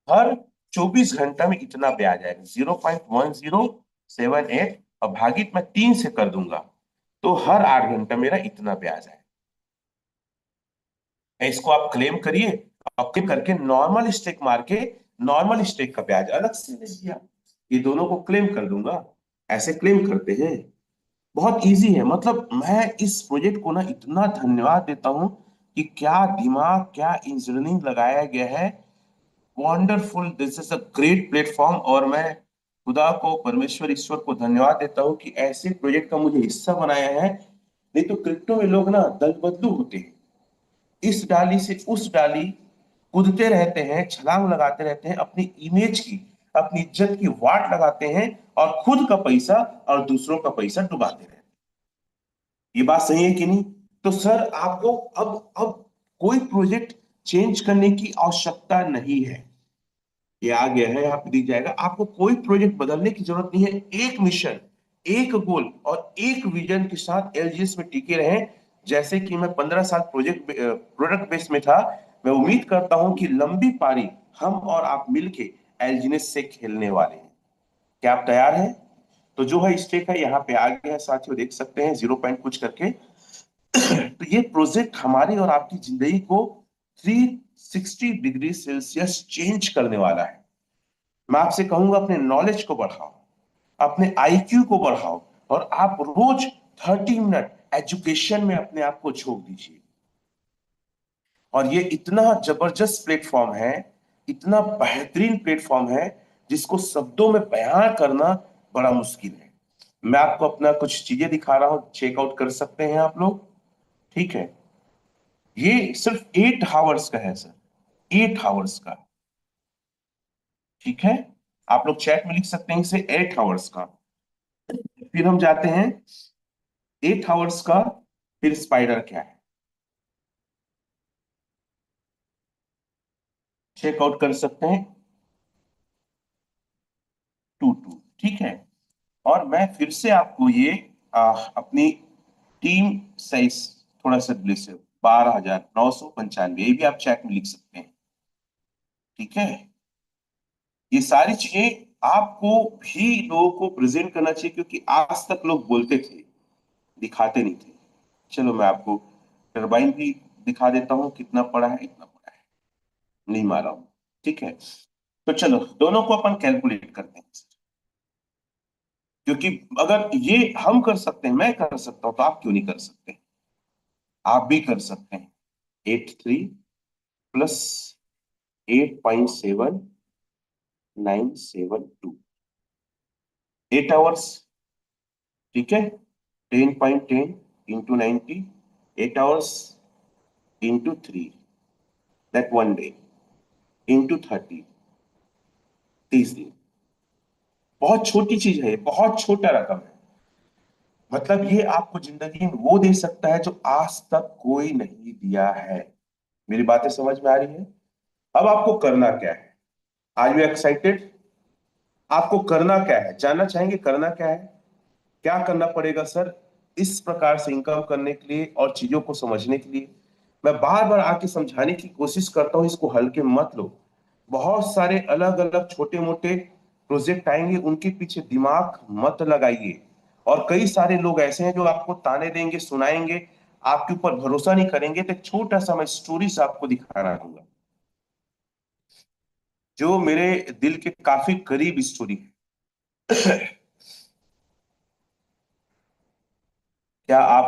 Speaker 1: हर 24 घंटा में इतना ब्याज आएगा, 0.1078, और भागित मैं 3 से कर दूंगा, तो हर 8 घंटा मेरा इतना ब्याज आएगा। इसको आप क्लेम करिए, और क्लेम करके नॉर्मल स्टेक मार के नॉर्मल स्टेक का ब्याज अलग से ले लिया, ये दोनों को क्लेम कर दूंगा। ऐसे क्लेम करते हैं। बहुत इजी है, मतलब मैं इस प्रोजेक्ट को ना इतना धन्यवाद देता हूं कि क्या दिमाग, क्या इंजीनियरिंग लगाया गया है। Wonderful, this is a great platform. और मैं खुदा को, परमेश्वर ईश्वर को धन्यवाद देता हूँ कि ऐसे प्रोजेक्ट का मुझे हिस्सा बनाया है। नहीं तो क्रिप्टो में लोग ना दल बदलू होते हैं, इस डाली से उस डाली कूदते रहते हैं, छलांग लगाते रहते हैं, अपनी इमेज की, अपनी इज्जत की वाट लगाते हैं, और खुद का पैसा और दूसरों का पैसा डुबाते रहते हैं। ये बात सही है कि नहीं? तो सर आपको अब कोई प्रोजेक्ट चेंज करने की आवश्यकता नहीं है। ये आ गया है, यहाँ पे दिख जाएगा। आपको कोई प्रोजेक्ट बदलने की जरूरत नहीं है। एक मिशन, एक गोल और एक विजन के साथ एलजीएस में टिके रहें। जैसे कि मैं 15 साल प्रोडक्ट बेस में था, मैं उम्मीद करता हूं कि लंबी पारी हम और आप मिलके एलजीएस से खेलने वाले हैं। क्या आप तैयार हैं? तो जो है स्टेक है यहाँ पे आ गया है साथियों, देख सकते हैं 0 पॉइंट कुछ करके। तो ये प्रोजेक्ट हमारी और आपकी जिंदगी को 360 डिग्री सेल्सियस चेंज करने वाला है। मैं आपसे कहूंगा अपने नॉलेज को बढ़ाओ, अपने आईक्यू को बढ़ाओ, और आप रोज 30 मिनट एजुकेशन में अपने आप को झोंक दीजिए। और ये इतना जबरदस्त प्लेटफॉर्म है, इतना बेहतरीन प्लेटफॉर्म है, जिसको शब्दों में बयां करना बड़ा मुश्किल है। मैं आपको अपना कुछ चीजें दिखा रहा हूं, चेकआउट कर सकते हैं आप लोग। ठीक है, ये सिर्फ 8 आवर्स का है सर, 8 आवर्स का। ठीक है, आप लोग चैट में लिख सकते हैं इसे 8 आवर्स का। फिर हम जाते हैं 8 आवर्स का, फिर स्पाइडर क्या है, चेकआउट कर सकते हैं। 2 2, ठीक है। और मैं फिर से आपको ये अपनी टीम साइज थोड़ा सा डिले से 12,995, ये भी आप चैट में लिख सकते हैं। ठीक है, ये सारी चीजें आपको भी लोगों को प्रेजेंट करना चाहिए, क्योंकि आज तक लोग बोलते थे, दिखाते नहीं थे। चलो मैं आपको टरबाइन भी दिखा देता हूँ, कितना पड़ा है, इतना पड़ा है, नहीं मारा हूं। ठीक है, तो चलो दोनों को अपन कैलकुलेट करते हैं। क्योंकि अगर ये हम कर सकते हैं, मैं कर सकता हूं, तो आप क्यों नहीं कर सकते? आप भी कर सकते हैं। 83 + 8.7972, 8 आवर्स। ठीक है, 10.10 × 90, 8 आवर्स × 3, दैट 1 डे, × 30, 30 दिन। बहुत छोटी चीज है, बहुत छोटा रकम है। मतलब ये आपको जिंदगी में वो दे सकता है जो आज तक कोई नहीं दिया है। मेरी बातें समझ में आ रही है? अब आपको करना क्या है? Are you excited? आपको करना क्या है, जानना चाहेंगे करना क्या है? क्या करना पड़ेगा सर इस प्रकार से इनकम करने के लिए और चीजों को समझने के लिए? मैं बार बार आके समझाने की कोशिश करता हूं, इसको हल्के मत लो। बहुत सारे अलग अलग छोटे मोटे प्रोजेक्ट आएंगे, उनके पीछे दिमाग मत लगाइए। और कई सारे लोग ऐसे हैं जो आपको ताने देंगे, सुनाएंगे, आपके ऊपर भरोसा नहीं करेंगे। तो एक छोटा सा मैं स्टोरी से आपको दिखाना चाहूंगा, जो मेरे दिल के काफी करीब स्टोरी है। क्या आप